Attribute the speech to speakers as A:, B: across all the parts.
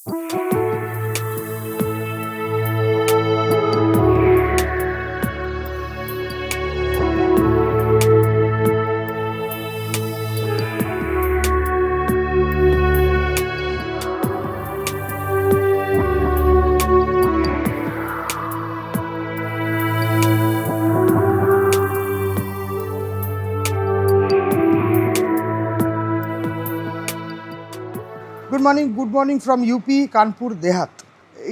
A: Good morning from UP Kanpur দেহাত।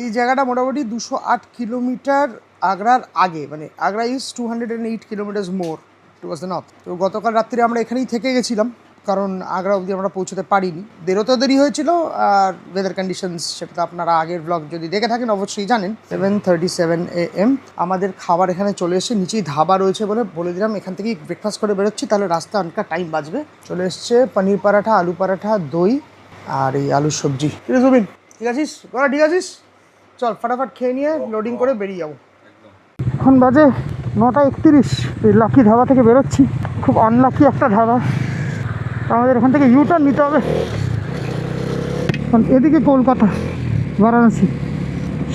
A: এই জায়গাটা মোটামুটি 208 কিলোমিটার আগ্রার আগে, মানে Agra is 208 kilometres more towards the north. তো গতকাল রাত্রে আমরা এখানেই থেকে গেছিলাম, কারণ আগ্রা অবধি আমরা পৌঁছতে পারিনি। বেরোতেও দেরি হয়েছিল, আর ওয়েদার কন্ডিশনস সেটা তো আপনারা আগের ব্লগ যদি দেখে থাকেন অবশ্যই জানেন। 7:37 AM আমাদের খাবার এখানে চলে এসছে, নিচেই ধাবা রয়েছে বলে দিলাম। এখান থেকেই ব্রেকফাস্ট করে বেরোচ্ছি, তাহলে রাস্তা অনেকটা টাইম বাঁচবে। চলে এসছে পনির পরাঠা, আলু পরাঠা, দই আর এই আলুর সবজি। ঠিক আছিস গোরা? ঠিক আছিস? চল ফটাফট খেয়ে নিয়ে লোডিং করে বেরিয়ে যাবো। এখন বাজে 9:31। এই লাকি ধাবা থেকে বেরোচ্ছি। খুব আনলাকি একটা ধাবা, আমাদের এখান থেকে ইউটার্ন নিতে হবে। এদিকে কলকাতা, বারাণসী।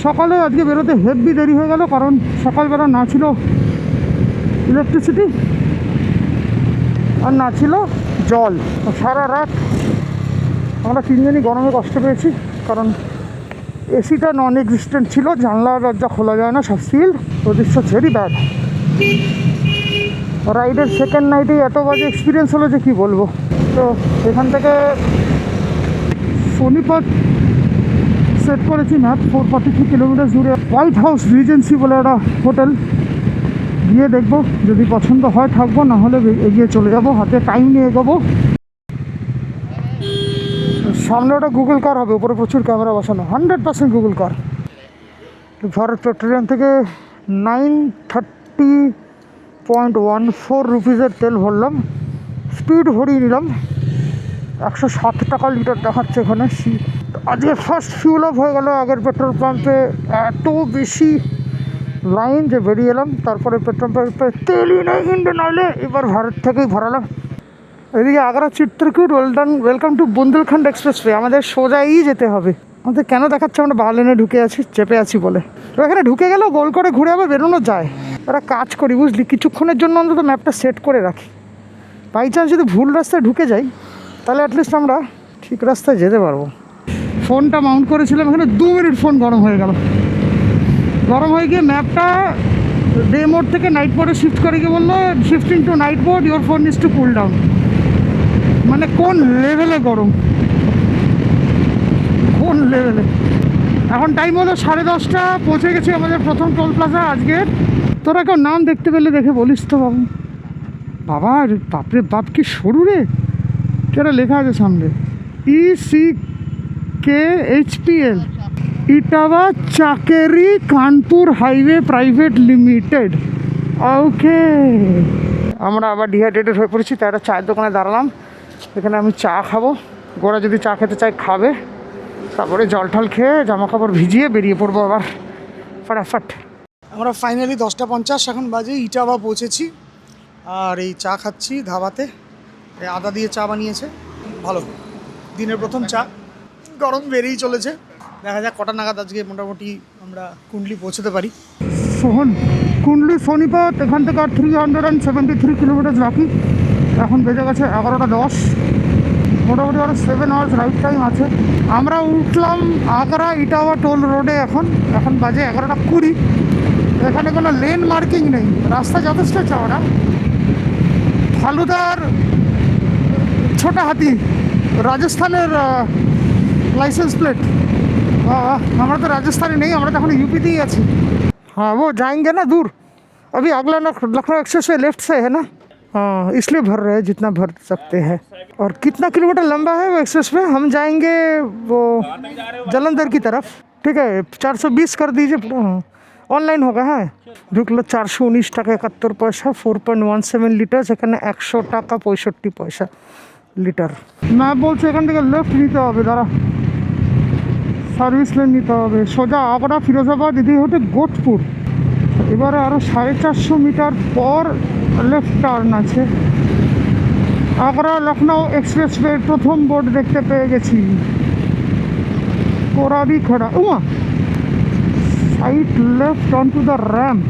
A: সকালে আজকে বেরোতে হেভি দেরি হয়ে গেল, কারণ সকালবেলা না ছিল ইলেকট্রিসিটি আর না ছিল জল। সারা রাত আমরা তিনজনই গরমে কষ্ট পেয়েছি, কারণ এসিটা নন এক্সিস্টেন্ট ছিল, জানলা দরজা খোলা যায় না, সব সিল্ড। তো দিস ওয়াজ ভেরি ব্যাড। রাইডের সেকেন্ড নাইটে এত বাজে এক্সপিরিয়েন্স হলো যে কী বলবো। তো এখান থেকে সোনিপত সেট করেছি ম্যাপ, 443 কিলোমিটার দূরে হোয়াইট হাউস রিজেন্সি বলে একটা হোটেল। গিয়ে দেখবো, যদি পছন্দ হয় থাকবো, না হলে এগিয়ে চলে যাবো। হাতে টাইম নিয়ে এগোবো। সামনে ওটা গুগল কার হবে, উপরে প্রচুর ক্যামেরা বসানো, 100% গুগল কার। ভারত পেট্রোলিয়াম থেকে 930.14 রুপিসের তেল ভরলাম। স্পিড ভরিয়ে নিলাম। 107 টাকা লিটার দেখাচ্ছে এখানে। আজকে ফার্স্ট ফিউল আপ হয়ে গেল। আগের পেট্রোল পাম্পে এত বেশি লাইন যে বেরিয়ে এলাম। তারপরে পেট্রোল পাম্পে তেলই নেই ইন্ডিয়ান অয়েলে, এবার ভারত থেকেই ভরালাম। এদিকে Agra Chitrakoot, welcome to Bundelkhand expressway. আমাদের সোজাই যেতে হবে। আমাদের কেন দেখাচ্ছে আমরা বার্লিনে ঢুকে আছি, চেপে আছি বলে। তো এখানে ঢুকে গেলেও গোল করে ঘুরে আবার বেরোনো যায়। ওরা কাজ করি বুঝলি, কিছুক্ষণের জন্য অন্তত ম্যাপটা সেট করে রাখি। বাই চান্স যদি ভুল রাস্তায় ঢুকে যাই, তাহলে অ্যাটলিস্ট আমরা ঠিক রাস্তায় যেতে পারবো। ফোনটা মাউন্ট করেছিলাম এখানে, 2 মিনিট ফোন গরম হয়ে গেল। গরম হয়ে গিয়ে ম্যাপটা ডে মোড থেকে নাইট মোডে শিফট করে গিয়ে বললো, shifting to night mode, your phone is to cool down. মানে কোন লেভেলে গরম, কোন লেভেলে। এখন টাইম হলো 10:30। পৌঁছে গেছি আমাদের প্রথম টোল প্লাজা আজকের। তোরা কেউ নাম দেখতে পেলে দেখে বলিস তো বাবু। বাবা বাপরে বাপ, কি সরু রে। কেটা লেখা আছে সামনে, ECKHPL, Etawah Chakeri Kanpur highway private limited. Okay, আমরা আবার ডিহাইড্রেটেড হয়ে পড়েছি, তাই একটা চায়ের দোকানে দাঁড়ালাম। এখানে আমি চা খাবো, গোরা যদি চা খেতে চাই খাবে। তারপরে জল টল খেয়ে জামা কাপড় ভিজিয়ে বেরিয়ে পড়বো আবার ফটাফট। আমরা ফাইনালি 10:50 এখন বাজে, ইটাবা পৌঁছেছি। আর এই চা খাচ্ছি ধাবাতে, আদা দিয়ে চা বানিয়েছে, ভালো। দিনের প্রথম চা, গরম বেরিয়েই চলেছে। দেখা যাক কটা নাগাদ আজকে মোটামুটি আমরা কুন্ডলি পৌঁছতে পারি। কুন্ডলি সোনিপত এখান থেকে 373 কিলোমিটার বাকি। এখন বেজে গেছে 11:10। মোটামুটি আরও 7 আওয়ার্স রাইড টাইম আছে। আমরা উঠলাম আগ্রা ইটাওয়া টোল রোডে। এখন বাজে 11:20। এখানে কোনো লেন মার্কিং নেই, রাস্তা যথেষ্ট চওড়া। ফালুদার ছোটা হাতি, রাজস্থানের লাইসেন্স প্লেট। আমরা তো রাজস্থানে নেই, আমরা তো এখন यूपीতেই আছি। हाँ वो जाएंगे ना दूर, अभी अगला लखनऊ एक्सप्रेसवे लेफ्ट से है ना। हाँ इसलिए भर रहे हैं जितना भर सकते हैं। और कितना किलोमीटर लंबा है वो एक्सप्रेसवे? हम जाएंगे वो जालंधर की तरफ। ठीक है, 420 कर दीजिए पूरा। हाँ অনলাইন होगा। হ্যাঁ ঢুকলো 419 টাকা 71 পয়সা। 4.17 লিটার, সেখানে 100 টাকা 65 পয়সা লিটার। ম্যাপ বলছে এখান থেকে লেফট নিতে হবে, দাঁড়া সার্ভিস লেন নিতে হবে সোজা আগ্রা ফিরোজাবাদ, এদিকে হতে গোটপুর। এবারে আরও 450 মিটার পর লেফট টার্ন আছে। আগ্রা লখনউ এক্সপ্রেসওয়ে প্রথম বোর্ড দেখতে পেয়ে গেছি। ওরা भी खड़ा उमा side left on to the ramp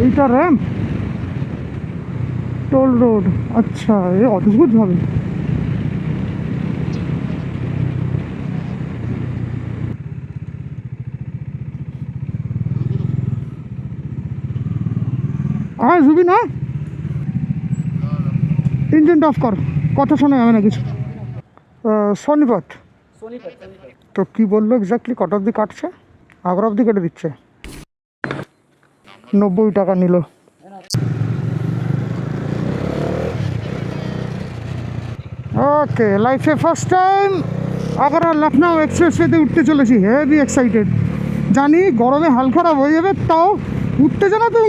A: এইটা র্যাম্প টোল রোড আচ্ছা এ অদ্ভুত ভাবে জুবি না ইঞ্জিনটা অফ কর কথা শোনা যাবে না কিছু সোনিপথ তো কি বললো এক্স্যাক্টলি কত অবধি কাটছে আগ্রা অবধি কেটে দিচ্ছে 90 টাকা নিল ওকে লাইফে ফার্স্ট টাইম আগ্রা লখনউ এক্সপ্রেসওয়েতে উঠতে চলেছি হেভি এক্সাইটেড জানি গরমে হাল খারাপ হয়ে যাবে তাও উঠতে জানা তো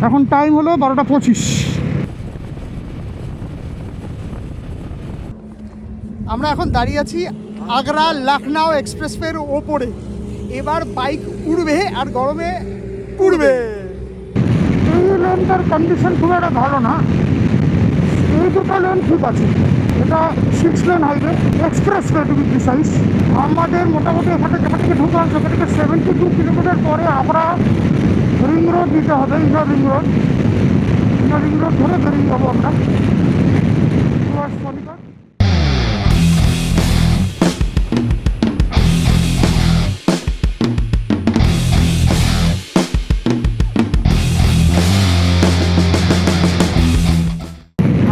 A: এখন টাইম হলো 12:25 আমরা এখন দাঁড়িয়ে আছি আগ্রা লখনউ এক্সপ্রেসওয়ের ওপরে এবার বাইক উড়বে আর গরমে উড়বে এই লেনটার কন্ডিশন খুব একটা ভালো না এই দুটো লেন ঠিক আছে এটা 6 lane highway expressway to be precise আমাদের মোটামুটি এখান থেকে ঢুকলাম সেখান থেকে 72 কিলোমিটার পরে আমরা রিং রোড দিতে হবে ইনার রিং রোড ধরে বেরিয়ে যাবো আমরা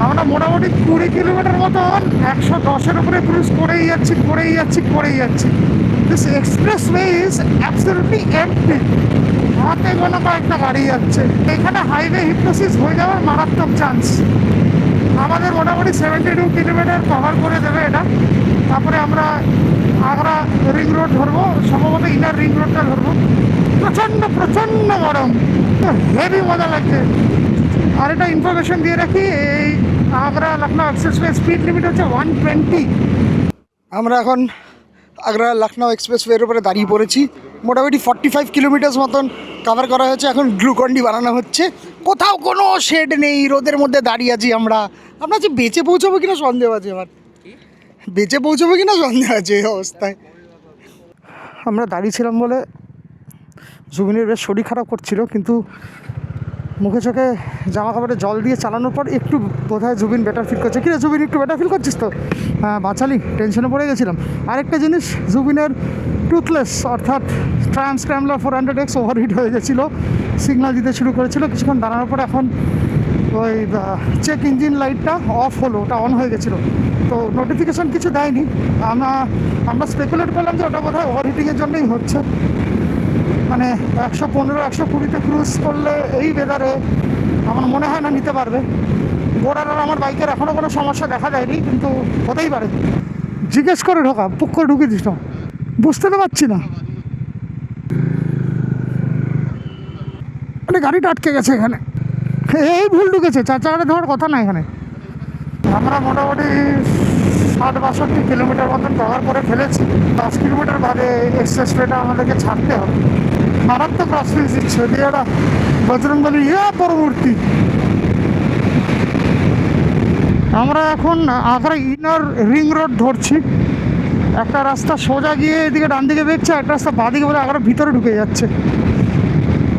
A: আমরা মোটামুটি 20 কিলোমিটার মতন 110-এর উপরে ক্রুজ করেই যাচ্ছি this expressway is absolutely empty হাতে গোনা কয়েকটা গাড়ি যাচ্ছে এখানে হাইওয়ে হিপনোসিস হয়ে যাওয়ার মারাত্মক চান্স আমাদের মোটামুটি 72 কিলোমিটার কভার করে দেবে এটা তারপরে আমরা আগ্রা রিং রোড ধরবো সম্ভবত ইনার রিং রোডটা ধরবো প্রচণ্ড গরম হেভি মজা লাগছে আর এটা ইনফরমেশন দিয়ে রাখি এই Agra Lucknow expressway speed limit হচ্ছে 120 আমরা এখন আগ্রা লখনউ এক্সপ্রেসওয়ের উপরে দাঁড়িয়ে পড়েছি মোটামুটি 45 কিলোমিটার মতন কভার করা হয়েছে এখন গ্লুকন্ডি বানানো হচ্ছে কোথাও কোনো শেড নেই রোদের মধ্যে দাঁড়িয়ে আছি আমরা যে বেঁচে পৌঁছাবো কিনা সন্দেহ আছে আমার এই অবস্থায় আমরা দাঁড়িয়েছিলাম বলে জুবিনের বেশ শরীর খারাপ করছিল কিন্তু মুখে চোখে জামা কাপড়ে জল দিয়ে চালানোর পর একটু বোধহয় জুবিন বেটার ফিল করছে কিরে জুবিন একটু বেটার ফিল করছিস তো হ্যাঁ বাঁচালি টেনশনে পড়ে গেছিলাম আরেকটা জিনিস জুবিনের টুথলেস অর্থাৎ ট্রায়াম্প স্ক্র্যাম্বলার 400X ওভারহিট হয়ে গেছিলো সিগন্যাল দিতে শুরু করেছিল কিছুক্ষণ দাঁড়ানোর পর এখন ওই চেক ইঞ্জিন লাইটটা অফ হলো ওটা অন হয়ে গেছিলো তো নোটিফিকেশান কিছু দেয়নি আমরা স্পেকুলেট করলাম যে ওটা বোধহয় ওভারহিটিংয়ের জন্যই হচ্ছে মানে 115-120-তে ক্রুজ করলে এই ওয়েদারে আমার মনে হয় না নিতে পারবে গোড়ার আর আমার বাইকের এখনও কোনো সমস্যা দেখা যায়নি কিন্তু হতেই পারে জিজ্ঞেস করে ঢোকা পুক করে ঢুকিয়ে দিস না বুঝতে তো পারছি না মানে গাড়িটা আটকে গেছে এখানে এই ভুল ঢুকেছে 4 চাকাটা ধোয়ার কথা না এখানে আমরা মোটামুটি 60-62 কিলোমিটার মতন কভার করে ফেলেছি 10 কিলোমিটার বাদে এক্সপ্রেসওয়েটা আমাদেরকে ছাড়তে হবে মারাত্মক ক্রসফিজ দিচ্ছে ওদিকে একটা বজরংবলী পরবর্তী আমরা এখন আগ্রা ইনার রিং রোড ধরছি একটা রাস্তা সোজা গিয়ে এদিকে ডান দিকে বেঁকছে একটা রাস্তা বাঁ দিকে বলে আগ্রার ভিতরে ঢুকে যাচ্ছে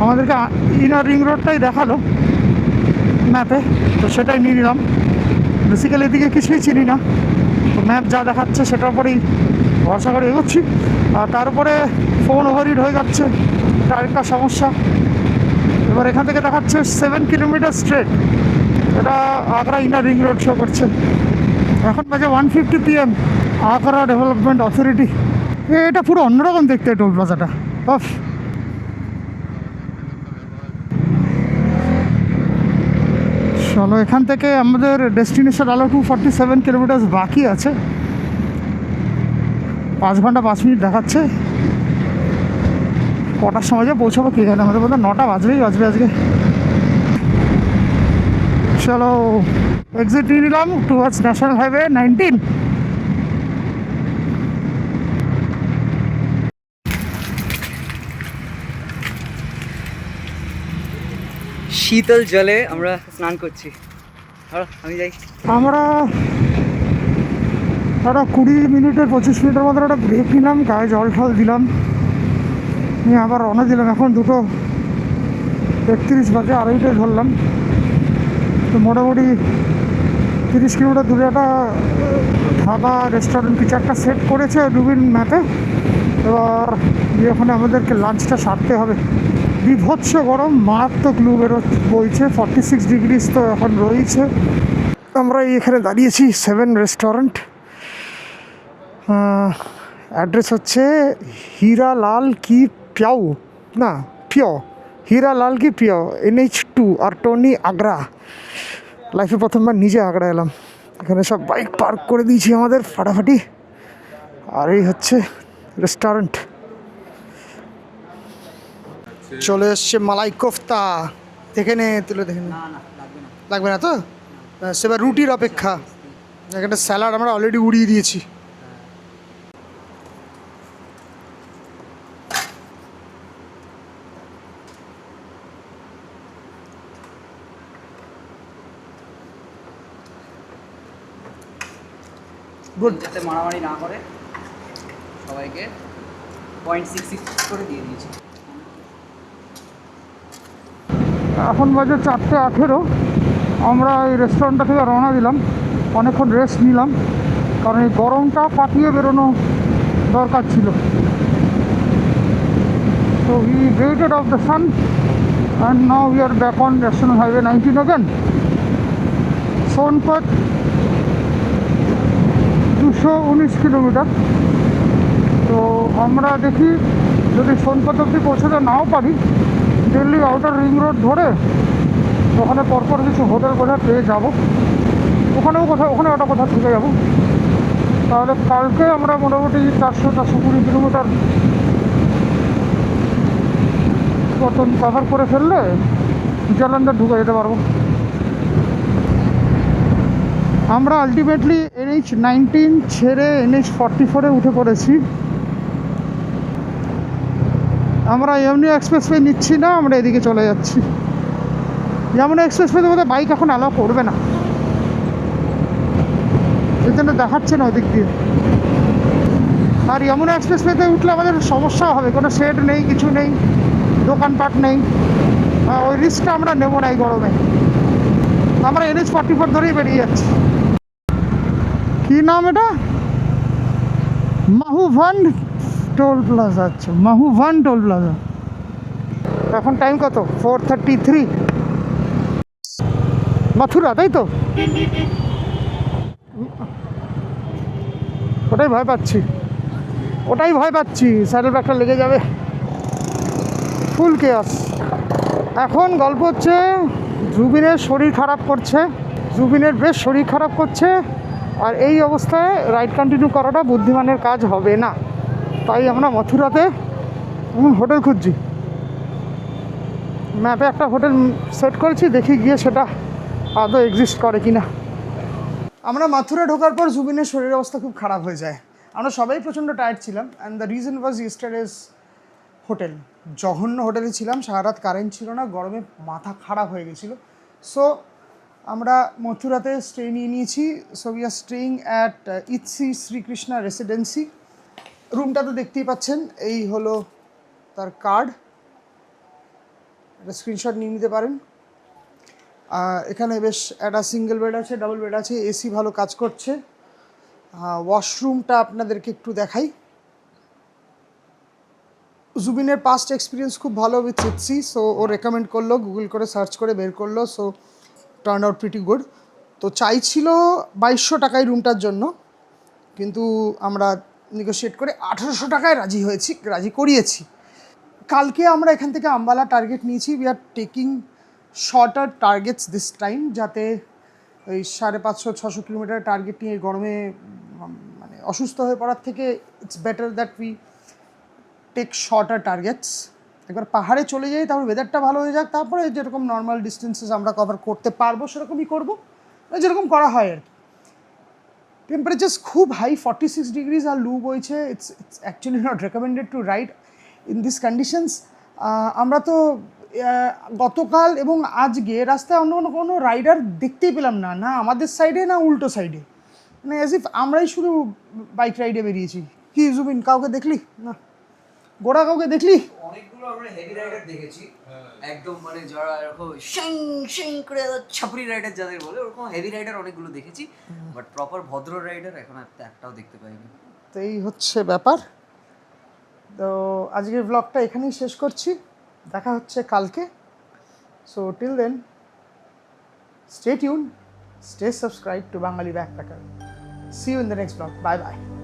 A: আমাদেরকে ইনার রিং রোডটাই দেখালো ম্যাপে তো সেটাই নিয়ে নিলাম বেসিক্যালি এদিকে কিছুই চিনি না তো ম্যাপ যা দেখাচ্ছে সেটার উপরেই ভরসা করে এগোচ্ছি আর তারপরে ফোন ওভারহিট হয়ে যাচ্ছে এটা আরেকটা সমস্যা এবার এখান থেকে দেখাচ্ছে 7 কিলোমিটার স্ট্রেট এটা Agra inner ring road show করছে এখন বাজে 1:50 PM আগ্রা ডেভেলপমেন্ট অথরিটি এটা পুরো অন্যরকম দেখতে টোল প্লাজাটা অফ চলো এখান থেকে আমাদের ডেস্টিনেশন আলো 247 কিলোমিটার বাকি আছে 5 ঘন্টা 5 মিনিট দেখাচ্ছে কটার সময় যে পৌঁছাবো কে জানে আমাদের বোধহয় 9টা বাজবে আজকে চলো এক্সিট নিয়ে নিলাম টুয়ার্ডস ন্যাশনাল হাইওয়ে 19
B: শীতল জলে আমরা স্নান করছি আমি যাই
A: একটা 20 মিনিটের 25 মিনিটের মধ্যে একটা ব্রেক নিলাম, গায়ে জল ফল দিলাম, নিয়ে আবার রওনা দিলাম। এখন 2:31 বাজে, আড়াইটায় ধরলাম। তো মোটামুটি 30 কিলোমিটার দূরে একটা ধাবা রেস্টুরেন্ট কিছু একটা সেট করেছে রুবিন ম্যাপে। এবার গিয়ে ওখানে আমাদেরকে লাঞ্চটা সারতে হবে। বিভৎস গরম, মারাত্মক লু বইছে, 46 ডিগ্রিজ তো এখন রয়েছে। আমরা এখানে দাঁড়িয়েছি 7 রেস্টুরেন্ট। অ্যাড্রেস হচ্ছে হীরালাল কি পিয়াউ, না পিও, হীরালাল কি পিও, NH2 আর টনি আগ্রা। লাইফে প্রথমবার নিজে আগ্রা এলাম। এখানে সব বাইক পার্ক করে দিয়েছি আমাদের ফাটাফাটি। আর এই হচ্ছে রেস্টুরেন্ট। চলে এসছে মালাই কোফতা, দেখে নে, তুলে দেখে নে।
B: না না লাগবে না।
A: লাগবে না তো? সেবার রুটির অপেক্ষা। একটা স্যালাড আমরা অলরেডি উড়িয়ে দিয়েছি। গুড।
B: যাতে মারামারি না করে সবাইকে 0.66 করে দিয়ে দিয়েছি।
A: এখন বাজে 4:18। আমরা এই রেস্টুরেন্টটা থেকে রওনা দিলাম। অনেকক্ষণ রেস্ট নিলাম, কারণ এই গরমটা কাটিয়ে বেরোনো দরকার ছিল। তো we waited off the sun and now we are back on National Highway 19 again. সোনপত 219 kilometre. তো আমরা দেখি যদি সোনপত অব্দি পৌঁছাতে নাও পারি, দিল্লি আউটার রিং রোড ধরে ওখানে পরপর কিছু হোটেল কোথাও পেয়ে যাব, ওখানে ওটা কোথাও থেকে যাব। তাহলে কালকে আমরা মোটামুটি 420 কিলোমিটার মতন কভার করে ফেললে জালান্ধার ঢুকে যেতে পারবো। আমরা আলটিমেটলি NH19 ছেড়ে NH44-এ উঠে পড়েছি। আমরা যমুনা এক্সপ্রেসওয়ে নিচ্ছি না, আমরা এদিকে চলে যাচ্ছি। যমুনা এক্সপ্রেসওয়েতে বোধহয় বাইক এখন অ্যালাউ করবে না, এই জন্য দেখাচ্ছে না ওদিক দিয়ে। আর যমুনা এক্সপ্রেসওয়েতে উঠলে আমাদের সমস্যা হবে, কোনো শেড নেই, কিছু নেই, দোকানপাট নেই। ওই রিস্কটা আমরা নেবো না এই গরমে। আমরা NH44 ধরেই বেরিয়ে যাচ্ছি। কী নাম এটা? মাহুভান টোল প্লাজা। আচ্ছা, মাহুভান টোল প্লাজা। এখন টাইম কত? 4:33। মথুরা, তাই তো? ওটাই ভয় পাচ্ছি, স্যাডেল ব্যাগটা লেগে যাবে। ফুল কেয়াস। এখন গল্প হচ্ছে জুবিনের শরীর খারাপ করছে, জুবিনের বেশ শরীর খারাপ করছে। আর এই অবস্থায় রাইড কন্টিনিউ করাটা বুদ্ধিমানের কাজ হবে না। তাই আমরা মথুরাতে হোটেল খুঁজছি। ম্যাপে একটা হোটেল সেট করেছি, দেখি গিয়ে সেটা আদৌ এক্সিস্ট করে কি না। আমরা মথুরা ঢোকার পর জুবিনের শরীরের অবস্থা খুব খারাপ হয়ে যায়। আমরা সবাই প্রচণ্ড টায়ার্ড ছিলাম, and the reason was ইয়েস্টারডেজ hotel. জঘন্য হোটেলে ছিলাম, সারা রাত কারেন্ট ছিল না, গরমে মাথা খারাপ হয়ে গেছিলো। সো আমরা মথুরাতে স্টে নিয়ে নিয়েছি। So we are staying at Etsy Shri Krishna residency. রুমটা তো দেখতেই পাচ্ছেন, এই হলো তার কার্ড, একটা স্ক্রিনশট নিয়ে নিতে পারেন। এখানে বেশ একটা সিঙ্গেল বেড আছে, ডাবল বেড আছে, এসি ভালো কাজ করছে। ওয়াশরুমটা আপনাদেরকে একটু দেখাই। জুবিনের পাস্ট এক্সপিরিয়েন্স খুব ভালো উইথ ইটসি, সো ও রেকমেন্ড করলো, গুগল করে সার্চ করে বের করলো। So turn out pretty good. তো চাইছিল 2200 টাকায় রুমটার জন্য, কিন্তু আমরা নেগোশিয়েট করে 1800 টাকায় রাজি করিয়েছি। কালকে আমরা এখান থেকে আম্বালা টার্গেট নিয়েছি। We are taking shorter targets this time, যাতে ওই 550-600 কিলোমিটার টার্গেট নিয়ে গরমে মানে অসুস্থ হয়ে পড়ার থেকে it's better that we take shorter targets. একবার পাহাড়ে চলে যাই, তারপর ওয়েদারটা ভালো হয়ে যাক, তারপরে যেরকম নর্মাল ডিস্টেন্সেস আমরা কভার করতে পারবো সেরকমই করবো, যেরকম করা হয় আর কি। টেম্পারেচার্স খুব হাই, 46 ডিগ্রিজ, আর লু বইছে। It's actually not recommended to ride in this conditions. আমরা তো গতকাল এবং আজকে রাস্তায় অন্য কোনো রাইডার দেখতেই পেলাম না, না আমাদের সাইডে না উল্টো সাইডে। মানে অ্যাজ ইফ আমরাই শুধু বাইক রাইডে বেরিয়েছি। কি জুবিন, কাউকে দেখলি না? গোড়া কাউকে দেখলি?
B: অনেকগুলো আমরা হেভি রাইডার দেখেছি, একদম মানে যারা এরকম শিং শিং করে ছাপরি রাইডার যাদের বলে, ওরকম হেভি রাইডার অনেকগুলো দেখেছি, বাট প্রপার ভদ্র রাইডার এখন একটাও দেখতে পাইনি।
A: তো এই হচ্ছে ব্যাপার। তো আজকের ব্লগটা এখানেই শেষ করছি, দেখা হচ্ছে কালকে। So till then stay tuned, stay subscribed to Bengali Backpacker. See you in the next vlog. Bye bye.